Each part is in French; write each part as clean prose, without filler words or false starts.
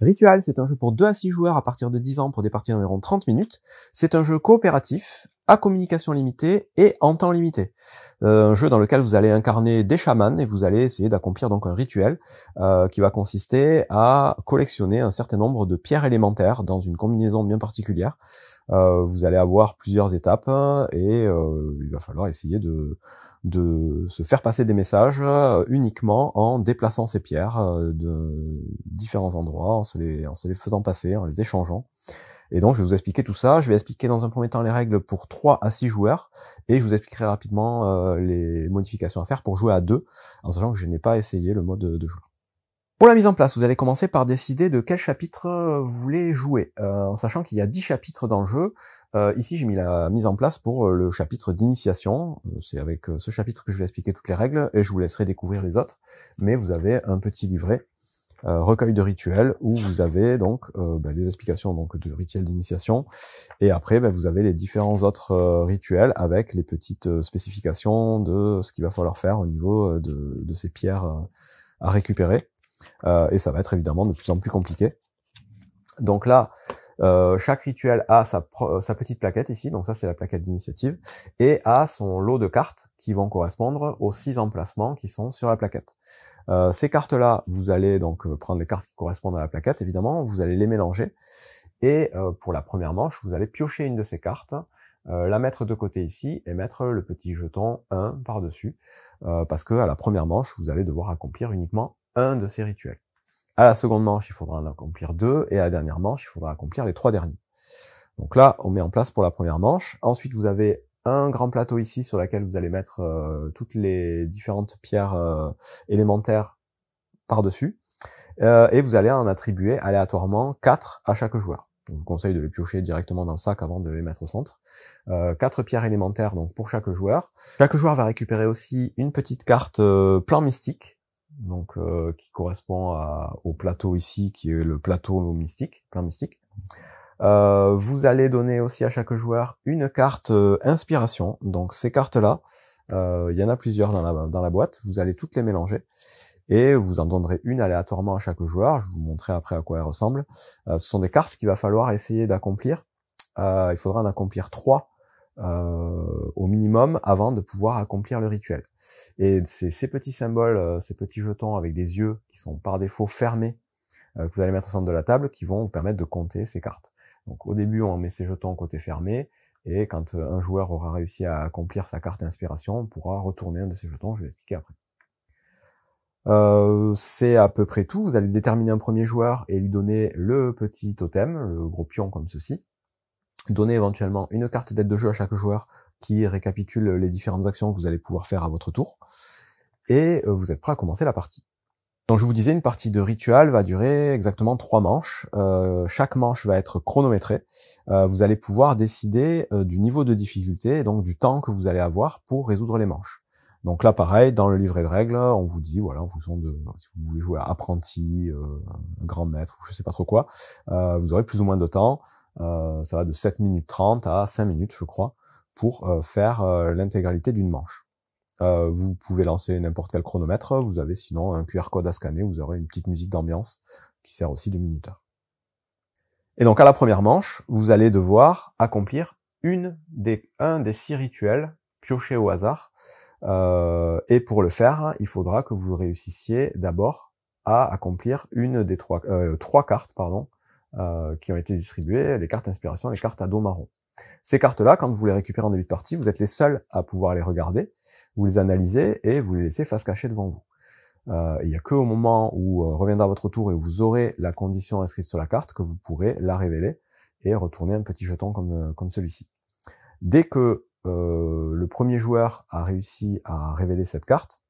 Ritual, c'est un jeu pour 2 à 6 joueurs à partir de 10 ans pour des parties d'environ 30 minutes. C'est un jeu coopératif, à communication limitée et en temps limité. Un jeu dans lequel vous allez incarner des chamans et vous allez essayer d'accomplir donc un rituel qui va consister à collectionner un certain nombre de pierres élémentaires dans une combinaison bien particulière. Vous allez avoir plusieurs étapes et il va falloir essayer de se faire passer des messages uniquement en déplaçant ces pierres de différents endroits, en se les faisant passer, en les échangeant. Et donc je vais vous expliquer tout ça. Je vais expliquer dans un premier temps les règles pour 3 à 6 joueurs et je vous expliquerai rapidement les modifications à faire pour jouer à 2, en sachant que je n'ai pas essayé le mode de joueur. Pour la mise en place, vous allez commencer par décider de quel chapitre vous voulez jouer, en sachant qu'il y a 10 chapitres dans le jeu. Ici, j'ai mis la mise en place pour le chapitre d'initiation. C'est avec ce chapitre que je vais expliquer toutes les règles, et je vous laisserai découvrir les autres. Mais vous avez un petit livret, recueil de rituels, où vous avez donc les explications donc de rituels d'initiation, et après vous avez les différents autres rituels avec les petites spécifications de ce qu'il va falloir faire au niveau de ces pierres à récupérer. Et ça va être évidemment de plus en plus compliqué. Donc là, chaque rituel a sa petite plaquette ici, donc ça c'est la plaquette d'initiative, et a son lot de cartes qui vont correspondre aux 6 emplacements qui sont sur la plaquette. Ces cartes-là, vous allez donc prendre les cartes qui correspondent à la plaquette, évidemment, vous allez les mélanger, et pour la première manche, vous allez piocher une de ces cartes, la mettre de côté ici, et mettre le petit jeton 1 par-dessus, parce que à la première manche, vous allez devoir accomplir uniquement un de ces rituels. À la seconde manche, il faudra en accomplir 2, et à la dernière manche, il faudra accomplir les 3 derniers. Donc là, on met en place pour la première manche. Ensuite, vous avez un grand plateau ici sur lequel vous allez mettre toutes les différentes pierres élémentaires par-dessus, et vous allez en attribuer aléatoirement 4 à chaque joueur. Je vous conseille de les piocher directement dans le sac avant de les mettre au centre. 4 pierres élémentaires donc pour chaque joueur. Chaque joueur va récupérer aussi une petite carte plan mystique, donc qui correspond au plateau ici, qui est le plateau mystique, plan mystique. Vous allez donner aussi à chaque joueur une carte inspiration. Donc ces cartes-là, il y en a plusieurs dans la boîte. Vous allez toutes les mélanger et vous en donnerez une aléatoirement à chaque joueur. Je vais vous montrer après à quoi elles ressemblent. Ce sont des cartes qu'il va falloir essayer d'accomplir. Il faudra en accomplir 3 au minimum avant de pouvoir accomplir le rituel. Et c'est ces petits symboles, ces petits jetons avec des yeux qui sont par défaut fermés, que vous allez mettre au centre de la table, qui vont vous permettre de compter ces cartes. Donc au début, on met ces jetons côté fermé, et quand un joueur aura réussi à accomplir sa carte inspiration, on pourra retourner un de ces jetons, je vais l'expliquer après. C'est à peu près tout. Vous allez déterminer un premier joueur et lui donner le petit totem, le gros pion comme ceci. Donner éventuellement une carte d'aide de jeu à chaque joueur qui récapitule les différentes actions que vous allez pouvoir faire à votre tour. Et vous êtes prêt à commencer la partie. Donc je vous disais, une partie de rituel va durer exactement 3 manches. Chaque manche va être chronométrée. Vous allez pouvoir décider du niveau de difficulté et donc du temps que vous allez avoir pour résoudre les manches. Donc là, pareil, dans le livret de règles, on vous dit, voilà, en fonction de si vous voulez jouer à apprenti, grand maître, ou je sais pas trop quoi, vous aurez plus ou moins de temps. Ça va de 7 minutes 30 à 5 minutes, je crois, pour faire l'intégralité d'une manche. Vous pouvez lancer n'importe quel chronomètre, vous avez sinon un QR code à scanner, vous aurez une petite musique d'ambiance qui sert aussi de minuteur. Et donc à la première manche, vous allez devoir accomplir un des 6 rituels piochés au hasard, et pour le faire, il faudra que vous réussissiez d'abord à accomplir une des 3 cartes, qui ont été distribuées, les cartes inspiration, les cartes à dos marron. Ces cartes-là, quand vous les récupérez en début de partie, vous êtes les seuls à pouvoir les regarder, vous les analysez et vous les laissez face cachée devant vous. Il n'y a qu'au moment où reviendra votre tour et où vous aurez la condition inscrite sur la carte que vous pourrez la révéler et retourner un petit jeton comme celui-ci. Dès que le premier joueur a réussi à révéler cette carte,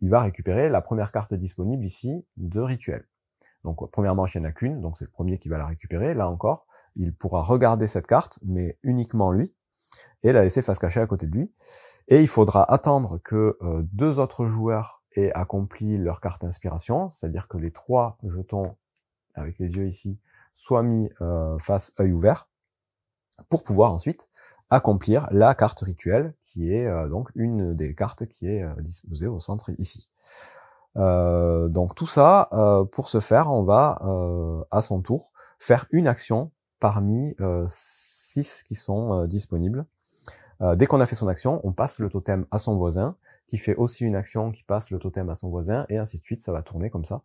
il va récupérer la première carte disponible ici de rituel. Donc première manche, il n'y en a qu'une, donc c'est le premier qui va la récupérer. Là encore, il pourra regarder cette carte, mais uniquement lui, et la laisser face cachée à côté de lui. Et il faudra attendre que 2 autres joueurs aient accompli leur carte inspiration, c'est-à-dire que les 3 jetons avec les yeux ici soient mis face œil ouvert, pour pouvoir ensuite accomplir la carte rituelle, qui est donc une des cartes qui est disposée au centre ici. Donc tout ça, pour ce faire, on va à son tour faire une action parmi 6 qui sont disponibles. Dès qu'on a fait son action, on passe le totem à son voisin, qui fait aussi une action qui passe le totem à son voisin, et ainsi de suite, ça va tourner comme ça.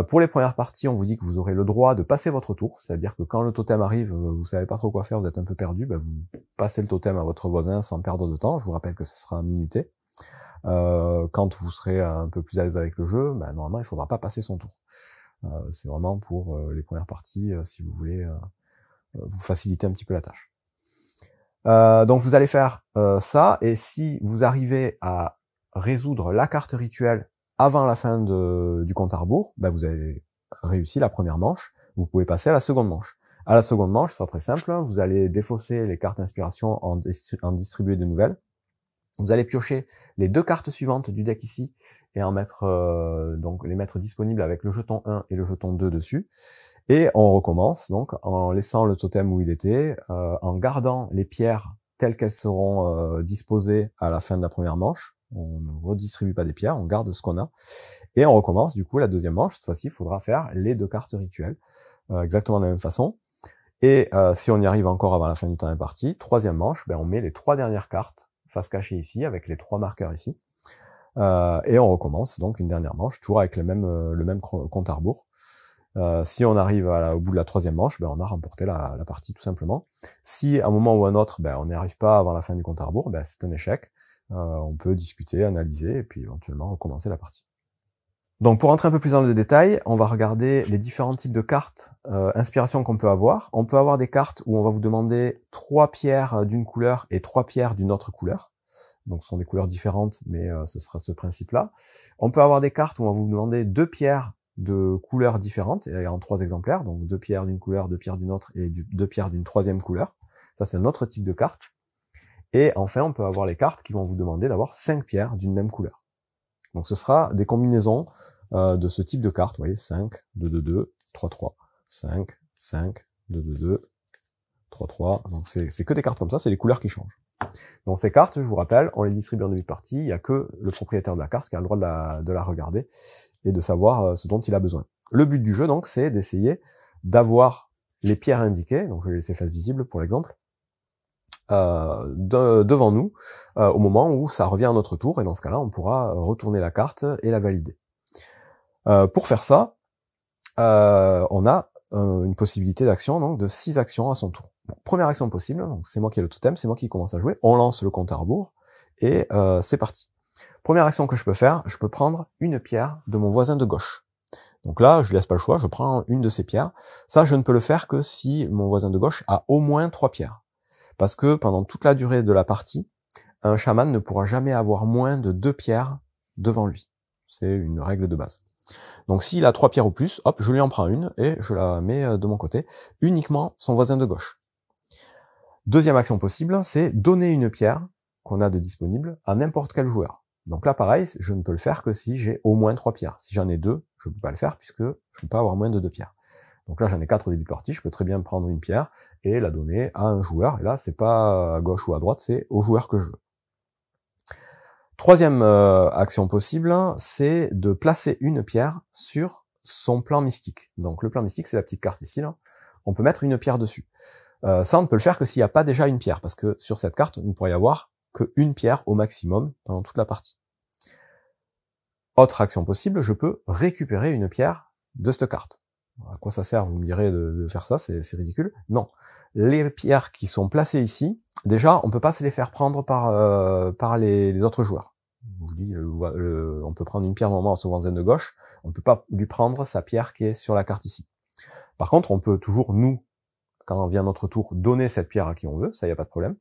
Pour les premières parties, on vous dit que vous aurez le droit de passer votre tour, c'est-à-dire que quand le totem arrive, vous savez pas trop quoi faire, vous êtes un peu perdu, vous passez le totem à votre voisin sans perdre de temps. Je vous rappelle que ce sera minuté. Quand vous serez un peu plus à l'aise avec le jeu, normalement il faudra pas passer son tour. C'est vraiment pour les premières parties, si vous voulez vous faciliter un petit peu la tâche. Donc vous allez faire ça, et si vous arrivez à résoudre la carte rituelle avant la fin du compte à rebours, vous avez réussi la première manche, vous pouvez passer à la seconde manche. À la seconde manche, c'est très simple, vous allez défausser les cartes inspiration, en distribuer de nouvelles. Vous allez piocher les 2 cartes suivantes du deck ici et en mettre donc les mettre disponibles avec le jeton 1 et le jeton 2 dessus. Et on recommence donc en laissant le totem où il était, en gardant les pierres telles qu'elles seront disposées à la fin de la première manche. On ne redistribue pas des pierres, on garde ce qu'on a. Et on recommence du coup la deuxième manche. Cette fois-ci, il faudra faire les 2 cartes rituelles exactement de la même façon. Et si on y arrive encore avant la fin du temps imparti, troisième manche, on met les 3 dernières cartes face cachée ici, avec les 3 marqueurs ici. Et on recommence donc une dernière manche, toujours avec le même compte à rebours. Si on arrive au bout de la troisième manche, on a remporté la partie tout simplement. Si à un moment ou à un autre, on n'y arrive pas avant la fin du compte à rebours, c'est un échec. On peut discuter, analyser, et puis éventuellement recommencer la partie. Donc pour rentrer un peu plus dans le détail, on va regarder les différents types de cartes inspiration qu'on peut avoir. On peut avoir des cartes où on va vous demander 3 pierres d'une couleur et 3 pierres d'une autre couleur. Donc ce sont des couleurs différentes, mais ce sera ce principe-là. On peut avoir des cartes où on va vous demander 2 pierres de couleurs différentes, et en 3 exemplaires, donc 2 pierres d'une couleur, 2 pierres d'une autre, et 2 pierres d'une troisième couleur. Ça, c'est un autre type de carte. Et enfin, on peut avoir les cartes qui vont vous demander d'avoir 5 pierres d'une même couleur. Donc ce sera des combinaisons de ce type de cartes, vous voyez, 5, 2, 2, 2, 3, 3, 5, 5, 2, 2, 2, 3, 3, donc c'est que des cartes comme ça, c'est les couleurs qui changent. Donc ces cartes, je vous rappelle, on les distribue en début de partie, il n'y a que le propriétaire de la carte qui a le droit de la regarder et de savoir ce dont il a besoin. Le but du jeu, donc, c'est d'essayer d'avoir les pierres indiquées, donc je vais laisser face visible pour l'exemple, devant nous au moment où ça revient à notre tour, et dans ce cas-là, on pourra retourner la carte et la valider. Pour faire ça, on a une possibilité d'action donc de 6 actions à son tour. Bon, première action possible, donc c'est moi qui ai le totem, c'est moi qui commence à jouer, on lance le compte à rebours, et c'est parti. Première action que je peux faire, je peux prendre une pierre de mon voisin de gauche. Donc là, je laisse pas le choix, je prends une de ces pierres. Ça, je ne peux le faire que si mon voisin de gauche a au moins 3 pierres. Parce que pendant toute la durée de la partie, un chaman ne pourra jamais avoir moins de 2 pierres devant lui. C'est une règle de base. Donc s'il a 3 pierres ou plus, hop, je lui en prends une et je la mets de mon côté, uniquement son voisin de gauche. Deuxième action possible, c'est donner une pierre qu'on a de disponible à n'importe quel joueur. Donc là, pareil, je ne peux le faire que si j'ai au moins 3 pierres. Si j'en ai 2, je ne peux pas le faire puisque je ne peux pas avoir moins de 2 pierres. Donc là, j'en ai 4 au début de partie, je peux très bien prendre une pierre et la donner à un joueur. Et là, c'est pas à gauche ou à droite, c'est au joueur que je veux. Troisième action possible, c'est de placer une pierre sur son plan mystique. Donc le plan mystique, c'est la petite carte ici, là. On peut mettre une pierre dessus. Ça, on ne peut le faire que s'il n'y a pas déjà une pierre, parce que sur cette carte, il ne pourrait y avoir qu'une pierre au maximum pendant toute la partie. Autre action possible, je peux récupérer une pierre de cette carte. À quoi ça sert, vous me direz, de faire ça, c'est ridicule. Non. Les pierres qui sont placées ici, déjà, on peut pas se les faire prendre par les autres joueurs. Je vous dis, on peut prendre une pierre normalement à son voisin de gauche, on ne peut pas lui prendre sa pierre qui est sur la carte ici. Par contre, on peut toujours, nous, quand vient notre tour, donner cette pierre à qui on veut, ça y a pas de problème.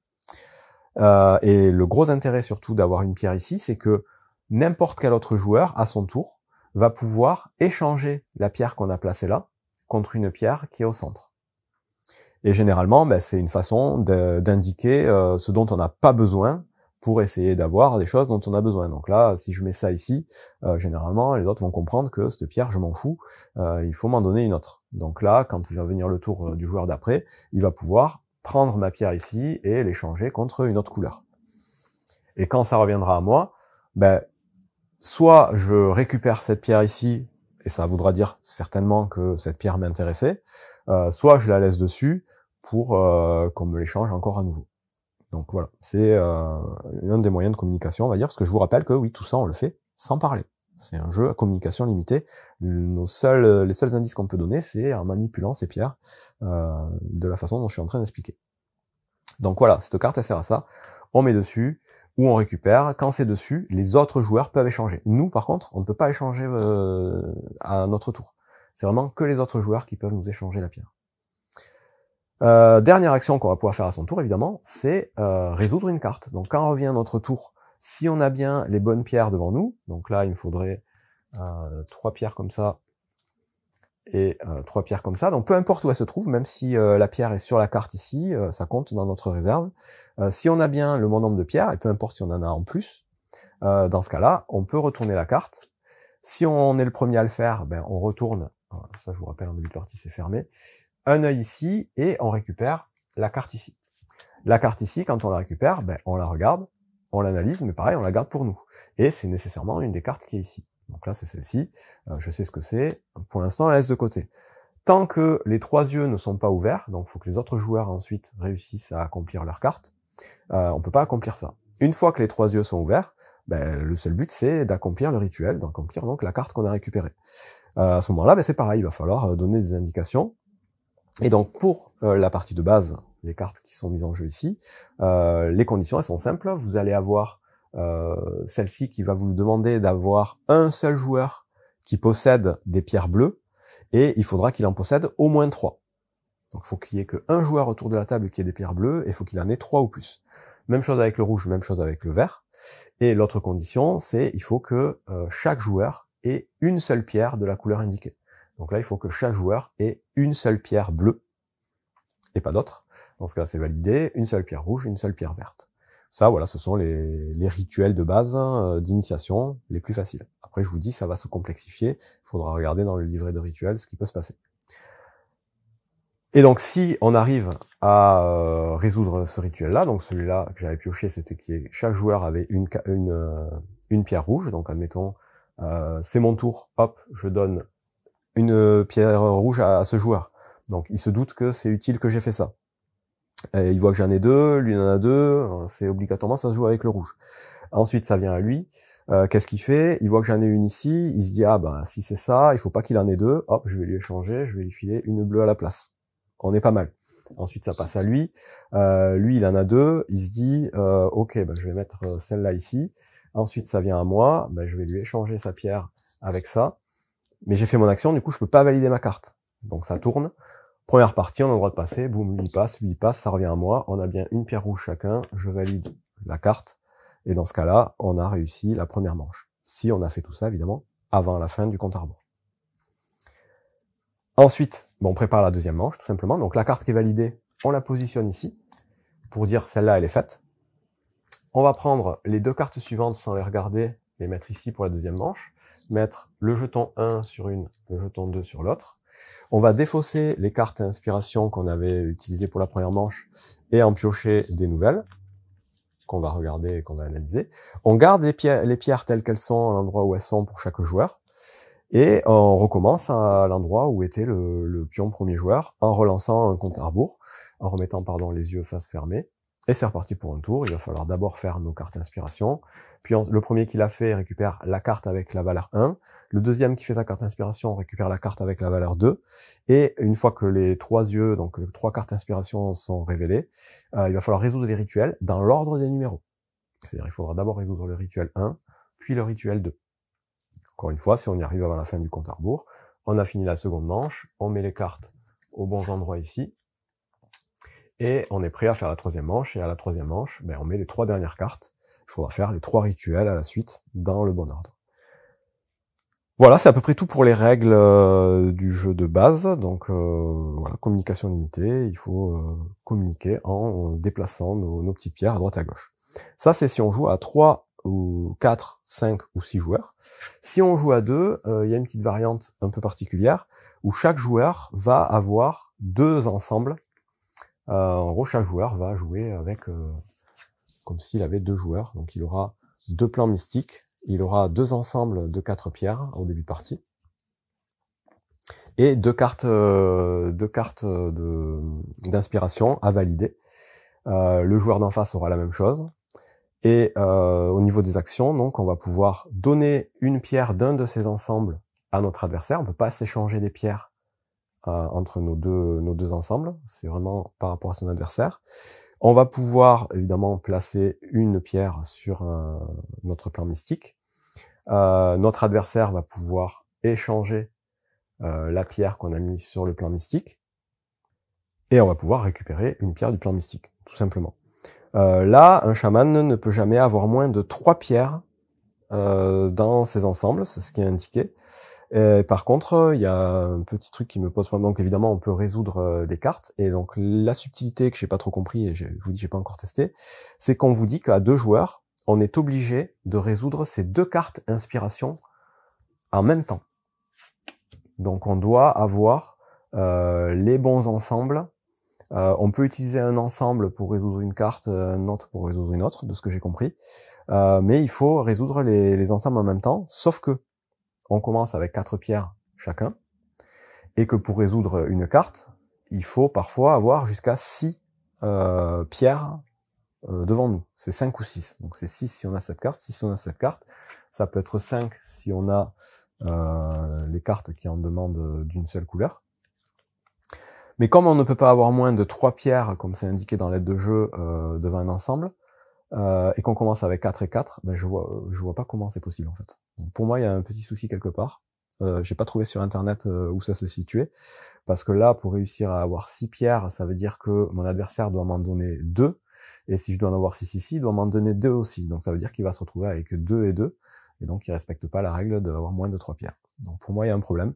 Et le gros intérêt surtout d'avoir une pierre ici, c'est que n'importe quel autre joueur, à son tour, va pouvoir échanger la pierre qu'on a placée là contre une pierre qui est au centre. Et généralement, c'est une façon d'indiquer ce dont on n'a pas besoin pour essayer d'avoir des choses dont on a besoin. Donc là, si je mets ça ici, généralement, les autres vont comprendre que cette pierre, je m'en fous, il faut m'en donner une autre. Donc là, quand il va venir le tour du joueur d'après, il va pouvoir prendre ma pierre ici et l'échanger contre une autre couleur. Et quand ça reviendra à moi, soit je récupère cette pierre ici, et ça voudra dire certainement que cette pierre m'intéressait, soit je la laisse dessus pour qu'on me l'échange encore à nouveau. Donc voilà, c'est un des moyens de communication, on va dire, parce que je vous rappelle que oui, tout ça, on le fait sans parler. C'est un jeu à communication limitée. Les seuls indices qu'on peut donner, c'est en manipulant ces pierres de la façon dont je suis en train d'expliquer. Donc voilà, cette carte, elle sert à ça. On met dessus, ou on récupère. Quand c'est dessus, les autres joueurs peuvent échanger. Nous, par contre, on ne peut pas échanger à notre tour. C'est vraiment que les autres joueurs qui peuvent nous échanger la pierre. Dernière action qu'on va pouvoir faire à son tour, évidemment, c'est résoudre une carte. Donc quand revient notre tour, si on a bien les bonnes pierres devant nous, donc là il me faudrait 3 pierres comme ça et 3 pierres comme ça, donc peu importe où elle se trouve, même si la pierre est sur la carte ici, ça compte dans notre réserve. Si on a bien le bon nombre de pierres, et peu importe si on en a en plus, dans ce cas-là, on peut retourner la carte. Si on est le premier à le faire, ben on retourne, ça je vous rappelle en début de partie c'est fermé, un œil ici, et on récupère la carte ici. La carte ici, quand on la récupère, ben, on la regarde, on l'analyse, mais pareil, on la garde pour nous. Et c'est nécessairement une des cartes qui est ici. Donc là, c'est celle-ci. Je sais ce que c'est. Pour l'instant, elle laisse de côté. Tant que les 3 yeux ne sont pas ouverts, donc il faut que les autres joueurs ensuite réussissent à accomplir leur carte, on peut pas accomplir ça. Une fois que les 3 yeux sont ouverts, ben, le seul but, c'est d'accomplir le rituel, d'accomplir donc la carte qu'on a récupérée. À ce moment-là, ben, c'est pareil, il va falloir donner des indications. Et donc pour la partie de base, les cartes qui sont mises en jeu ici, les conditions elles sont simples. Vous allez avoir celle-ci qui va vous demander d'avoir un seul joueur qui possède des pierres bleues, et il faudra qu'il en possède au moins 3. Donc il faut qu'il y ait qu'un joueur autour de la table qui ait des pierres bleues, et il faut qu'il en ait 3 ou plus. Même chose avec le rouge, même chose avec le vert. Et l'autre condition, c'est il faut que chaque joueur ait une seule pierre de la couleur indiquée. Donc là, il faut que chaque joueur ait une seule pierre bleue, et pas d'autre. Dans ce cas-là, c'est validé, une seule pierre rouge, une seule pierre verte. Ça, voilà, ce sont les rituels de base d'initiation les plus faciles. Après, je vous dis, ça va se complexifier. Il faudra regarder dans le livret de rituels ce qui peut se passer. Et donc, si on arrive à résoudre ce rituel-là, donc celui-là que j'avais pioché, c'était que chaque joueur avait une pierre rouge. Donc, admettons, c'est mon tour, hop, je donne une pierre rouge à ce joueur. Donc il se doute que c'est utile que j'ai fait ça. Et il voit que j'en ai 2, lui en a 2, c'est obligatoirement ça se joue avec le rouge. Ensuite ça vient à lui, qu'est-ce qu'il fait? Il voit que j'en ai une ici, il se dit ah ben si c'est ça, il faut pas qu'il en ait 2, hop je vais lui échanger, je vais lui filer une bleue à la place. On est pas mal. Ensuite ça passe à lui, lui il en a 2, il se dit ok ben, je vais mettre celle-là ici. Ensuite ça vient à moi, ben, je vais lui échanger sa pierre avec ça. Mais j'ai fait mon action, du coup je peux pas valider ma carte. Donc ça tourne. Première partie, on a le droit de passer, boum, lui il passe, ça revient à moi, on a bien une pierre rouge chacun, je valide la carte, et dans ce cas-là, on a réussi la première manche. Si on a fait tout ça, évidemment, avant la fin du compte à rebours. Ensuite, on prépare la deuxième manche, tout simplement. Donc la carte qui est validée, on la positionne ici, pour dire celle-là, elle est faite. On va prendre les 2 cartes suivantes sans les regarder, les mettre ici pour la deuxième manche, mettre le jeton 1 sur une, le jeton 2 sur l'autre. On va défausser les cartes inspiration qu'on avait utilisées pour la première manche et en piocher des nouvelles qu'on va regarder et qu'on va analyser. On garde les pierres telles qu'elles sont à l'endroit où elles sont pour chaque joueur et on recommence à l'endroit où était le pion premier joueur en relançant un compte à rebours, en remettant les yeux face fermée. Et c'est reparti pour un tour. Il va falloir d'abord faire nos cartes inspiration. Puis le premier qui l'a fait récupère la carte avec la valeur 1. Le deuxième qui fait sa carte inspiration récupère la carte avec la valeur 2. Et une fois que les 3 yeux, donc les 3 cartes inspiration sont révélées, il va falloir résoudre les rituels dans l'ordre des numéros. C'est-à-dire il faudra d'abord résoudre le rituel 1, puis le rituel 2. Encore une fois, si on y arrive avant la fin du compte à rebours, on a fini la seconde manche, on met les cartes aux bons endroits ici. Et on est prêt à faire la troisième manche, et à la troisième manche, on met les 3 dernières cartes. Il faudra faire les 3 rituels à la suite, dans le bon ordre. Voilà, c'est à peu près tout pour les règles du jeu de base. Donc voilà, communication limitée, il faut communiquer en déplaçant nos petites pierres à droite et à gauche. Ça, c'est si on joue à 3 ou 4, 5 ou 6 joueurs. Si on joue à 2, il y a une petite variante un peu particulière, où chaque joueur va avoir 2 ensembles. En gros, chaque joueur va jouer avec comme s'il avait 2 joueurs. Donc il aura 2 plans mystiques il aura 2 ensembles de 4 pierres au début de partie. Et 2 cartes d'inspiration à valider. Le joueur d'en face aura la même chose. Et au niveau des actions, donc, on va pouvoir donner une pierre d'un de ces ensembles à notre adversaire. On peut pas s'échanger des pierres entre nos deux ensembles. C'est vraiment par rapport à son adversaire. On va pouvoir évidemment placer une pierre sur notre plan mystique. Notre adversaire va pouvoir échanger la pierre qu'on a mise sur le plan mystique. Et on va pouvoir récupérer une pierre du plan mystique, tout simplement. Là, un chaman ne peut jamais avoir moins de 3 pierres dans ses ensembles, c'est ce qui est indiqué. Et par contre, il y a un petit truc qui me pose problème. Donc évidemment, on peut résoudre les cartes. Et donc la subtilité que j'ai pas trop compris, et je vous dis j'ai pas encore testé, c'est qu'on vous dit qu'à 2 joueurs, on est obligé de résoudre ces 2 cartes inspiration en même temps. Donc on doit avoir les bons ensembles. On peut utiliser un ensemble pour résoudre une carte, un autre pour résoudre une autre, de ce que j'ai compris. Mais il faut résoudre les ensembles en même temps, sauf que on commence avec 4 pierres chacun, et que pour résoudre une carte, il faut parfois avoir jusqu'à 6 pierres devant nous. C'est 5 ou 6. Donc c'est 6 si on a cette carte, 6 si on a cette carte. Ça peut être 5 si on a les cartes qui en demandent d'une seule couleur. Mais comme on ne peut pas avoir moins de 3 pierres, comme c'est indiqué dans l'aide de jeu, devant un ensemble, et qu'on commence avec 4 et 4, ben je vois pas comment c'est possible en fait. Donc pour moi, il y a un petit souci quelque part. J'ai pas trouvé sur internet où ça se situait, parce que là, pour réussir à avoir 6 pierres, ça veut dire que mon adversaire doit m'en donner 2, et si je dois en avoir 6 ici, il doit m'en donner 2 aussi. Donc ça veut dire qu'il va se retrouver avec 2 et 2, et donc il respecte pas la règle d'avoir moins de 3 pierres. Donc pour moi, il y a un problème.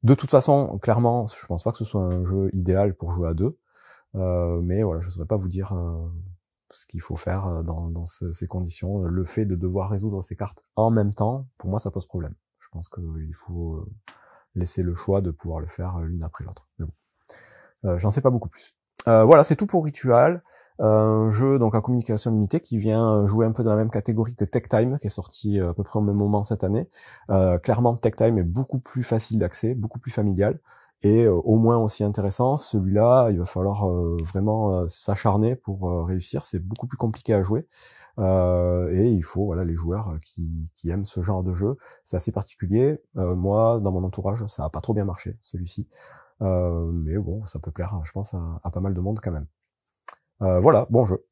De toute façon, clairement, je pense pas que ce soit un jeu idéal pour jouer à 2, mais voilà, je saurais pas vous dire ce qu'il faut faire dans ces conditions. Le fait de devoir résoudre ces cartes en même temps, pour moi, ça pose problème. Je pense qu'il faut laisser le choix de pouvoir le faire l'une après l'autre. Mais bon, j'en sais pas beaucoup plus. Voilà, c'est tout pour Ritual, un jeu donc à communication limitée qui vient jouer un peu dans la même catégorie que Tech Time, qui est sorti à peu près au même moment cette année. Clairement, Tech Time est beaucoup plus facile d'accès, beaucoup plus familial, et au moins aussi intéressant. Celui-là, il va falloir vraiment s'acharner pour réussir. C'est beaucoup plus compliqué à jouer, et il faut les joueurs qui aiment ce genre de jeu. C'est assez particulier. Moi, dans mon entourage, ça a pas trop bien marché, celui-ci. Mais bon, ça peut plaire, je pense, à pas mal de monde quand même. Voilà, bon jeu.